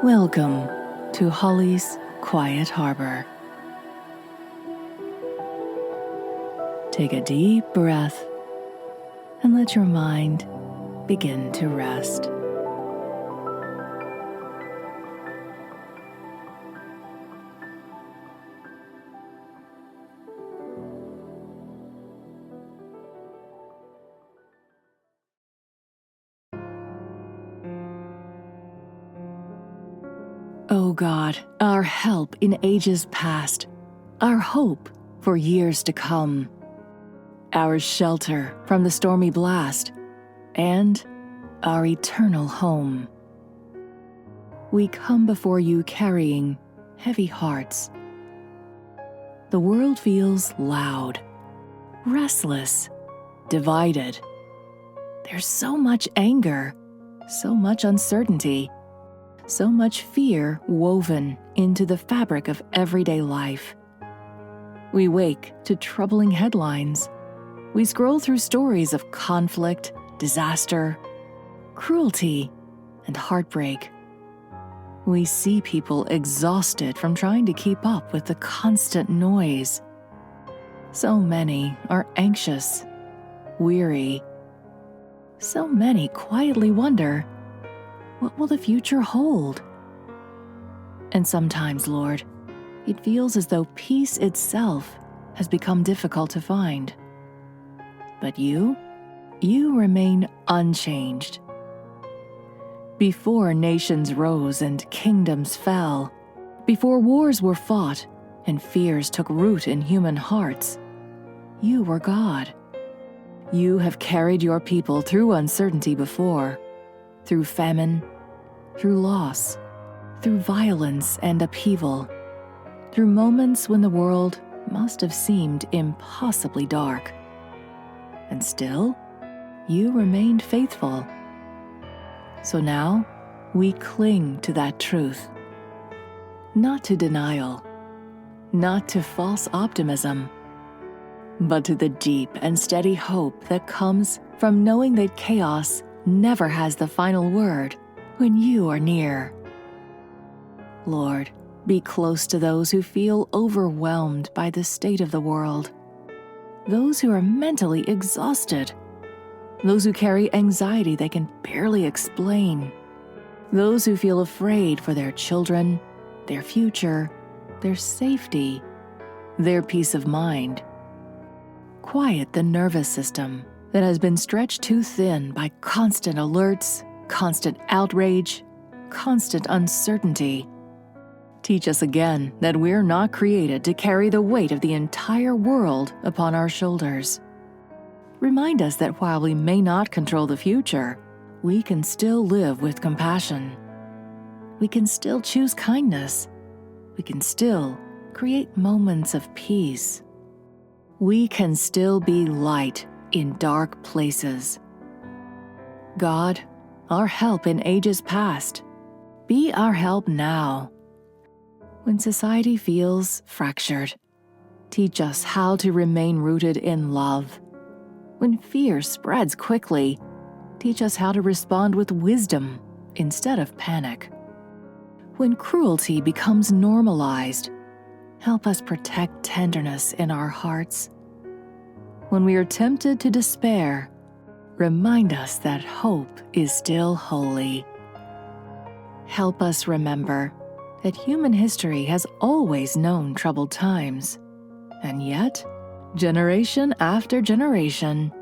Welcome to Holly's Quiet Harbor. Take a deep breath and let your mind begin to rest. O God, our help in ages past, our hope for years to come, our shelter from the stormy blast, and our eternal home. We come before you carrying heavy hearts. The world feels loud, restless, divided. There's so much anger, so much uncertainty, so much fear woven into the fabric of everyday life. We wake to troubling headlines. We scroll through stories of conflict, disaster, cruelty, and heartbreak. We see people exhausted from trying to keep up with the constant noise. So many are anxious, weary. So many quietly wonder, what will the future hold? And sometimes, Lord, it feels as though peace itself has become difficult to find. But you remain unchanged. Before nations rose and kingdoms fell, before wars were fought and fears took root in human hearts, you were God. You have carried your people through uncertainty before, through famine, through loss, through violence and upheaval, through moments when the world must have seemed impossibly dark. And still, you remained faithful. So now, we cling to that truth. Not to denial, not to false optimism, but to the deep and steady hope that comes from knowing that chaos never has the final word when you are near. Lord, be close to those who feel overwhelmed by the state of the world, those who are mentally exhausted, those who carry anxiety they can barely explain, those who feel afraid for their children, their future, their safety, their peace of mind. Quiet the nervous system that has been stretched too thin by constant alerts, constant outrage, constant uncertainty. Teach us again that we're not created to carry the weight of the entire world upon our shoulders. Remind us that while we may not control the future, we can still live with compassion. We can still choose kindness. We can still create moments of peace. We can still be light in dark places. God, our help in ages past, be our help now. When society feels fractured, teach us how to remain rooted in love. When fear spreads quickly, teach us how to respond with wisdom instead of panic. When cruelty becomes normalized, help us protect tenderness in our hearts. When we are tempted to despair, remind us that hope is still holy. Help us remember that human history has always known troubled times, and yet, generation after generation,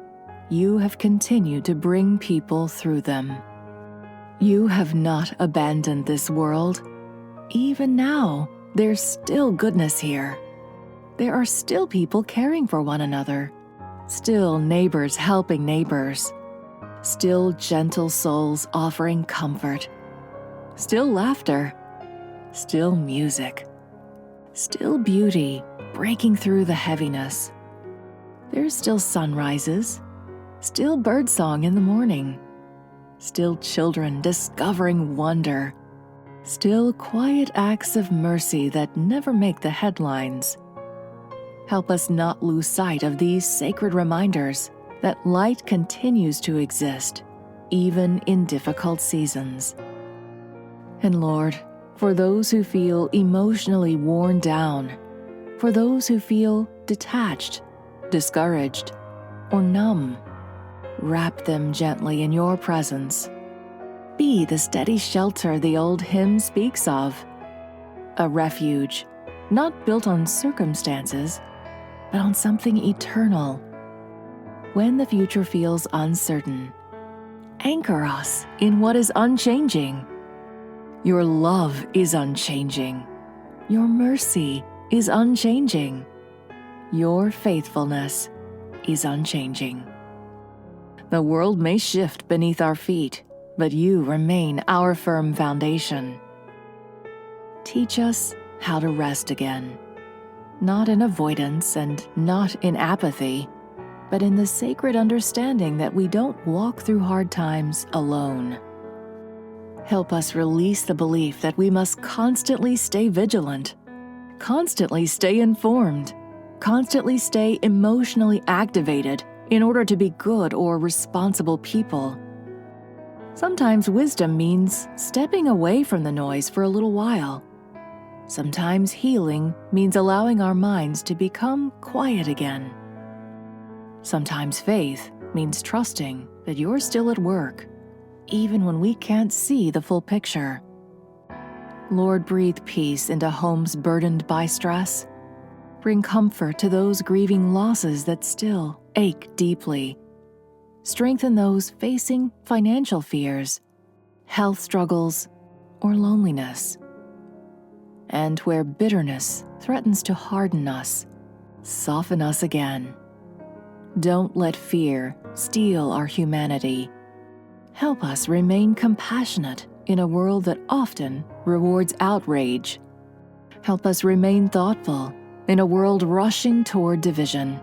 you have continued to bring people through them. You have not abandoned this world. Even now, there's still goodness here. There are still people caring for one another, still neighbors helping neighbors, still gentle souls offering comfort, still laughter, still music, still beauty breaking through the heaviness. There's still sunrises, still birdsong in the morning, still children discovering wonder, still quiet acts of mercy that never make the headlines. Help us not lose sight of these sacred reminders that light continues to exist, even in difficult seasons. And Lord, for those who feel emotionally worn down, for those who feel detached, discouraged, or numb. Wrap them gently in your presence. Be the steady shelter the old hymn speaks of. A refuge, not built on circumstances, but on something eternal. When the future feels uncertain, anchor us in what is unchanging. Your love is unchanging. Your mercy is unchanging. Your faithfulness is unchanging. The world may shift beneath our feet, but you remain our firm foundation. Teach us how to rest again, not in avoidance and not in apathy, but in the sacred understanding that we don't walk through hard times alone. Help us release the belief that we must constantly stay vigilant, constantly stay informed, constantly stay emotionally activated in order to be good or responsible people. Sometimes wisdom means stepping away from the noise for a little while. Sometimes healing means allowing our minds to become quiet again. Sometimes faith means trusting that you're still at work, even when we can't see the full picture. Lord, breathe peace into homes burdened by stress. Bring comfort to those grieving losses that still ache deeply. Strengthen those facing financial fears, health struggles, or loneliness. And where bitterness threatens to harden us, soften us again. Don't let fear steal our humanity. Help us remain compassionate in a world that often rewards outrage. Help us remain thoughtful in a world rushing toward division.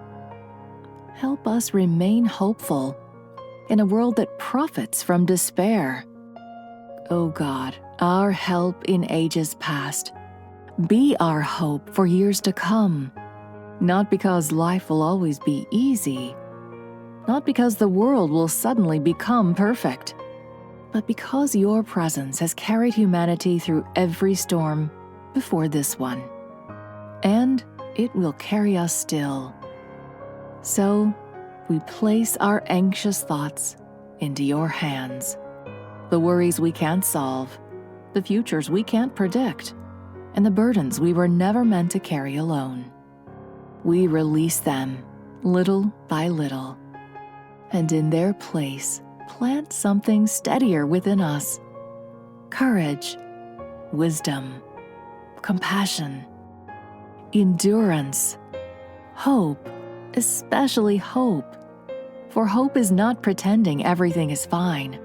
Help us remain hopeful in a world that profits from despair. O God, our help in ages past, be our hope for years to come, not because life will always be easy, not because the world will suddenly become perfect, but because your presence has carried humanity through every storm before this one, and it will carry us still. So, we place our anxious thoughts into your hands. The worries we can't solve, the futures we can't predict, and the burdens we were never meant to carry alone. We release them, little by little, and in their place, plant something steadier within us. Courage, wisdom, compassion, endurance, hope, especially hope. For hope is not pretending everything is fine.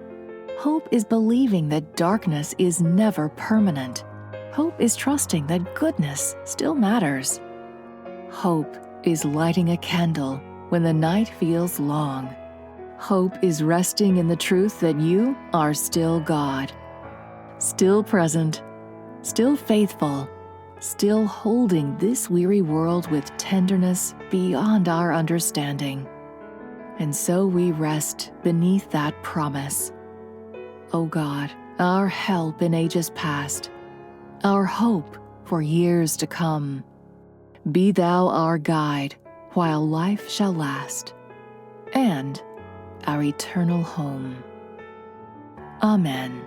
Hope is believing that darkness is never permanent. Hope is trusting that goodness still matters. Hope is lighting a candle when the night feels long. Hope is resting in the truth that you are still God, still present, still faithful, still holding this weary world with tenderness beyond our understanding. And so we rest beneath that promise. O God, our help in ages past, our hope for years to come, be thou our guide while life shall last, and our eternal home. Amen.